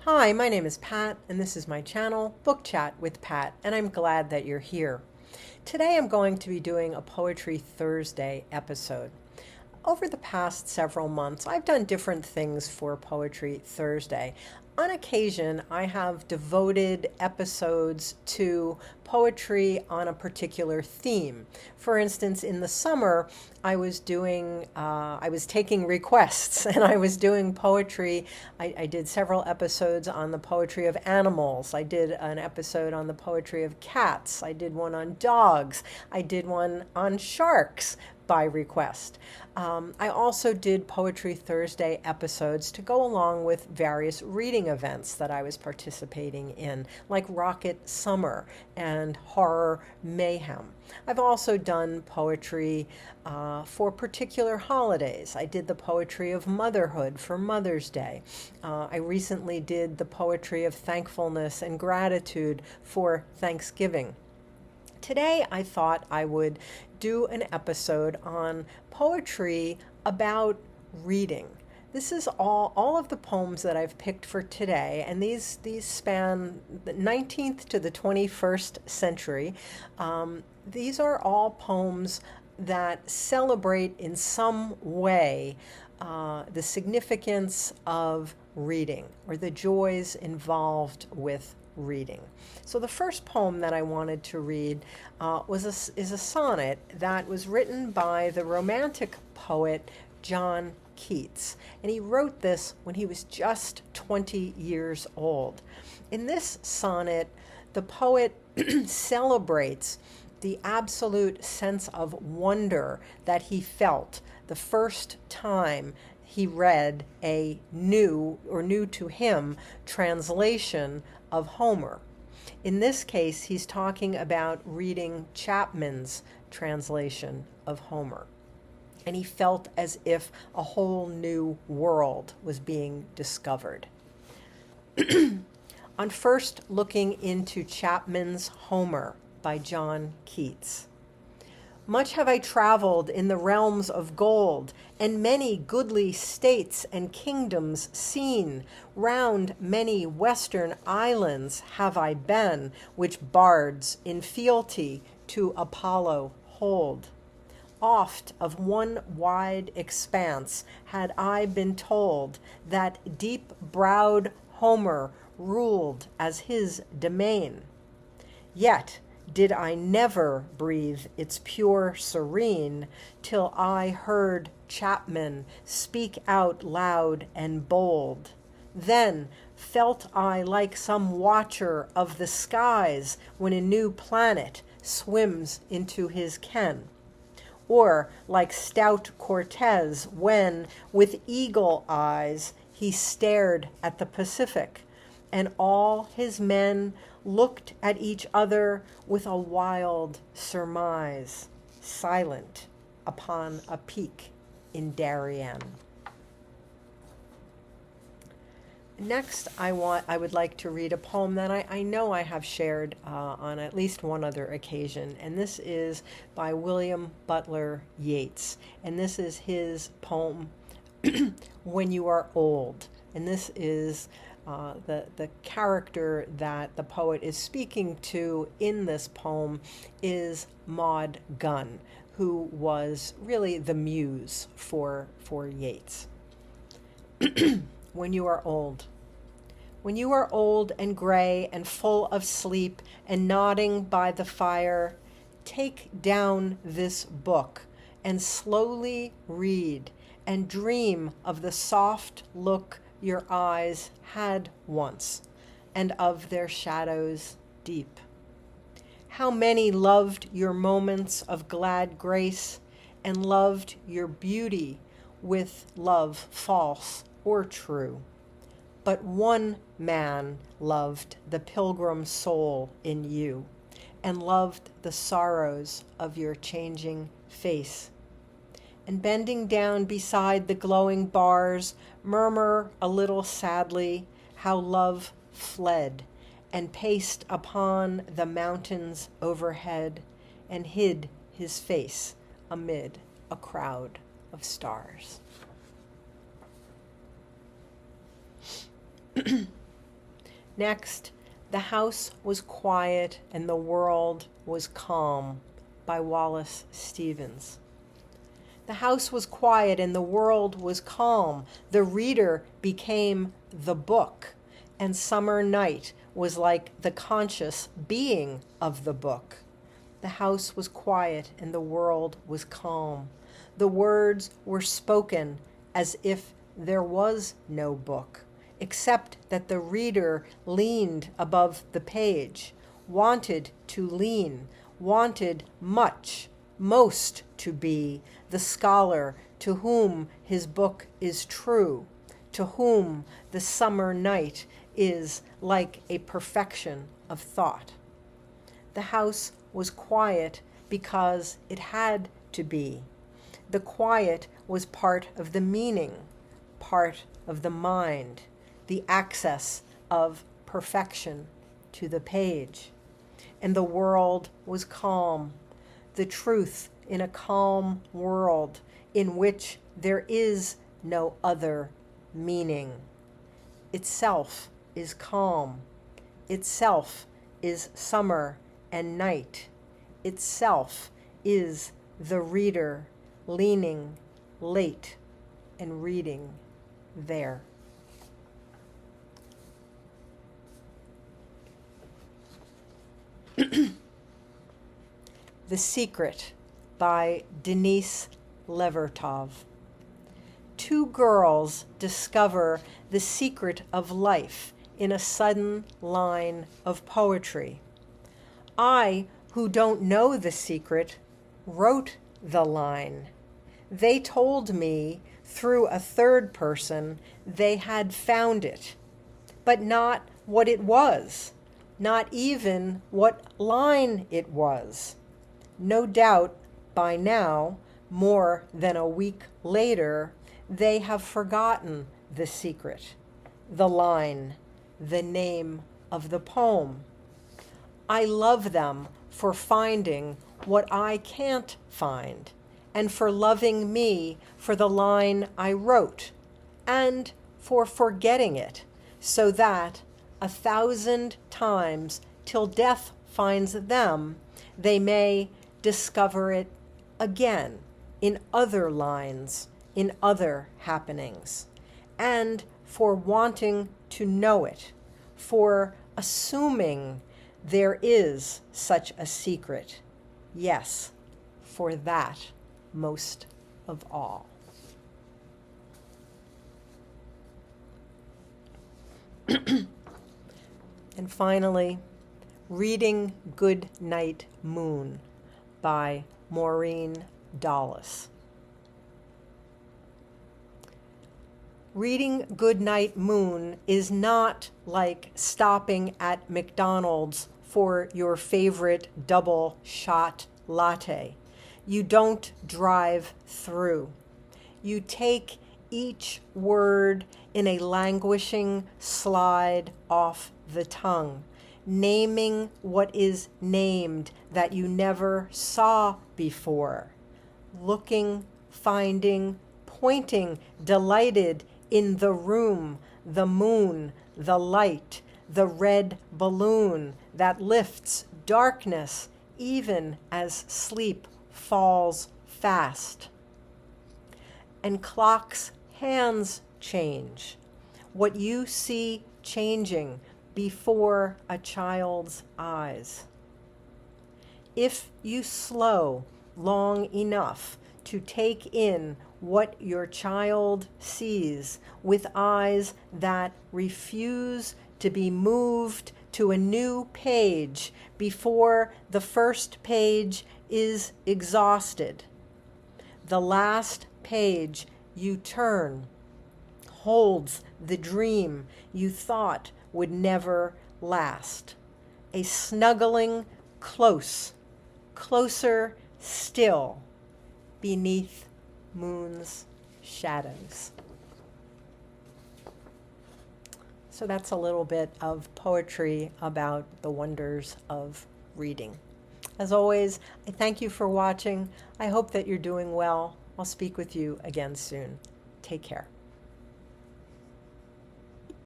Hi, my name is Pat, and this is my channel, Book Chat with Pat, and I'm glad that you're here. Today I'm going to be doing a Poetry Thursday episode. Over the past several months, I've done different things for Poetry Thursday. On occasion, I have devoted episodes to poetry on a particular theme. For instance, in the summer, I was taking requests and I was doing poetry. I did several episodes on the poetry of animals. I did an episode on the poetry of cats. I did one on dogs. I did one on sharks by request. I also did Poetry Thursday episodes to go along with various reading events that I was participating in, like Rocket Summer and Horror Mayhem. I've also done poetry for particular holidays. I did the poetry of motherhood for Mother's Day. I recently did the poetry of thankfulness and gratitude for Thanksgiving. Today I thought I would do an episode on poetry about reading. This is all of the poems that I've picked for today, and these span the 19th to the 21st century. These are all poems that celebrate in some way the significance of reading or the joys involved with reading. So the first poem that I wanted to read is a sonnet that was written by the Romantic poet John Keats. And he wrote this when he was just 20 years old. In this sonnet, the poet celebrates the absolute sense of wonder that he felt the first time he read a new to him translation of Homer. In this case, he's talking about reading Chapman's translation of Homer. And he felt as if a whole new world was being discovered. On first looking into Chapman's Homer by John Keats. Much have I traveled in the realms of gold, and many goodly states and kingdoms seen. Round many western islands have I been, which bards in fealty to Apollo hold. Oft of one wide expanse had I been told that deep-browed Homer ruled as his domain. Yet did I never breathe its pure serene till I heard Chapman speak out loud and bold. Then felt I like some watcher of the skies when a new planet swims into his ken. Or like stout Cortez when, with eagle eyes, he stared at the Pacific, and all his men looked at each other with a wild surmise, silent upon a peak in Darien. Next, I would like to read a poem that I know I have shared on at least one other occasion, and this is by William Butler Yeats, and this is his poem, When You Are Old, and this is the character that the poet is speaking to in this poem is Maud Gunn, who was really the muse for Yeats. When you are old. When you are old and gray and full of sleep and nodding by the fire, take down this book and slowly read and dream of the soft look your eyes had once, and of their shadows deep. How many loved your moments of glad grace, and loved your beauty with love false or true. But one man loved the pilgrim soul in you, and loved the sorrows of your changing face. And bending down beside the glowing bars, murmur a little sadly how love fled, and paced upon the mountains overhead, and hid his face amid a crowd of stars. Next, The House Was Quiet and the World Was Calm by Wallace Stevens. The house was quiet and the world was calm. The reader became the book, and summer night was like the conscious being of the book. The house was quiet and the world was calm. The words were spoken as if there was no book, except that the reader leaned above the page, wanted to lean, wanted much, most to be the scholar to whom his book is true, to whom the summer night is like a perfection of thought. The house was quiet because it had to be. The quiet was part of the meaning, part of the mind, the access of perfection to the page. And the world was calm, the truth in a calm world in which there is no other meaning. Itself is calm. Itself is summer and night. Itself is the reader leaning late and reading there. The Secret by Denise Levertov. Two girls discover the secret of life in a sudden line of poetry. I, who don't know the secret, wrote the line. They told me through a third person they had found it, but not what it was, not even what line it was. No doubt by now, more than a week later, they have forgotten the secret, the line, the name of the poem. I love them for finding what I can't find, and for loving me for the line I wrote, and for forgetting it, so that 1,000 times till death finds them, they may discover it again in other lines, in other happenings, and for wanting to know it, for assuming there is such a secret. Yes, for that most of all. And finally, reading Goodnight, Moon by Maureen Doallas. Reading Goodnight, Moon is not like stopping at McDonald's for your favorite double shot latte. You don't drive through. You take each word in a languishing slide off the tongue, naming what is named that you never saw before, looking, finding, pointing, delighted in the room, the moon, the light, the red balloon that lifts darkness even as sleep falls fast. And clocks' hands change, what you see changing before a child's eyes. If you slow long enough to take in what your child sees with eyes that refuse to be moved to a new page before the first page is exhausted, the last page you turn holds the dream you thought would never last. A snuggling close, closer still, beneath moon's shadows. So that's a little bit of poetry about the wonders of reading. As always, I thank you for watching. I hope that you're doing well. I'll speak with you again soon. Take care.